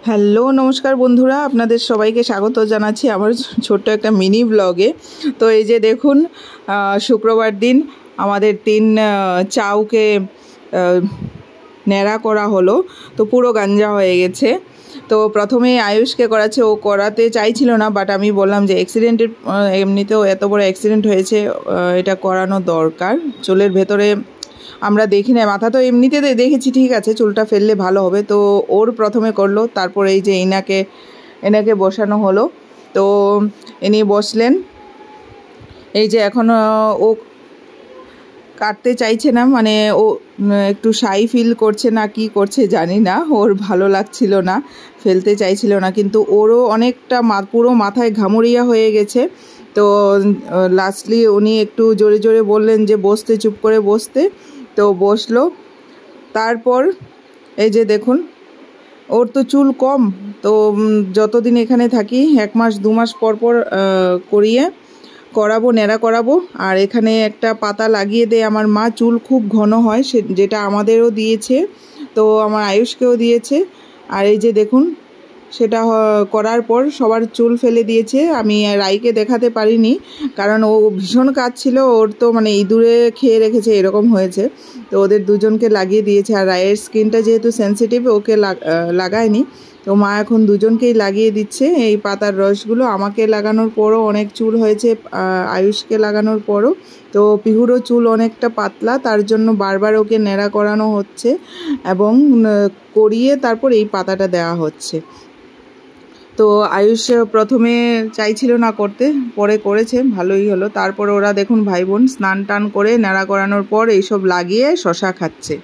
Hello নমস্কার বন্ধুরা, আপনাদের সবাইকে স্বাগত জানাচ্ছি আমার ছোট্ট একটা মিনি ব্লগে। তো এই যে দেখুন, শুক্রবার দিন আমাদের 3 চাউকে ন্যাড়া করা হলো। তো পুরো গাঞ্জা হয়ে গেছে। তো প্রথমে আয়ুষকে করাচ্ছে, ও করাতে চাইছিল না, বাট আমি বললাম যে অ্যাক্সিডেন্টের এমনিতেও এত বড় অ্যাক্সিডেন্ট হয়েছে, এটা করানো দরকার। চুলের ভেতরে আমরা দেখি না, মাথা তো এমনিতে দেখেছি ঠিক আছে, চুলটা ফেললে ভালো হবে। তো ওর প্রথমে করলো, তারপর এই যে এনাকে বসানো হলো। তো ইনি বসলেন। এই যে এখন ও কাটতে চাইছে না, মানে ও একটু শাই ফিল করছে না কি করছে জানি না, ওর ভালো লাগছিল না, ফেলতে চাইছিল না, কিন্তু ওরও অনেকটা পুরো মাথায় ঘামুরিয়া হয়ে গেছে। তো লাস্টলি উনি একটু জোরে জোরে বললেন যে বসতে, চুপ করে বসতে। তো বসলো। তারপর এই যে দেখুন, ওর তো চুল কম, তো যতদিন এখানে থাকি 1 মাস 2 মাস পর পর করাবো, ন্যাড়া করাবো। আর এখানে একটা পাতা লাগিয়ে দেয় আমার মা, চুল খুব ঘন হয়, যেটা আমাদেরও দিয়েছে, তো আমার আয়ুষকেও দিয়েছে। আর এই যে দেখুন, সেটা করার পর সবার চুল ফেলে দিয়েছে। আমি রাইকে দেখাতে পারিনি, কারণ ও ভীষণ কাজ ছিল, ওর তো মানে ইঁদুরে খেয়ে রেখেছে এরকম হয়েছে। তো ওদের দুজনকে লাগিয়ে দিয়েছে। আর রায়ের স্কিনটা যেহেতু সেন্সিটিভ, ওকে লাগায়নি। তো মা এখন দুজনকেই লাগিয়ে দিচ্ছে এই পাতার রসগুলো। আমাকে লাগানোর পরও অনেক চুল হয়েছে, আয়ুষকে লাগানোর পরও। তো পিহুরও চুল অনেকটা পাতলা, তার জন্য বারবার ওকে ন্যাড়া করানো হচ্ছে এবং করিয়ে তারপর এই পাতাটা দেওয়া হচ্ছে। তো আয়ুষ প্রথমে চাইছিল না করতে, পরে করেছে, ভালোই হলো। তারপর ওরা দেখুন ভাই বোন স্নান টান করে ন্যাড়া করানোর পর এইসব লাগিয়ে শশা খাচ্ছে।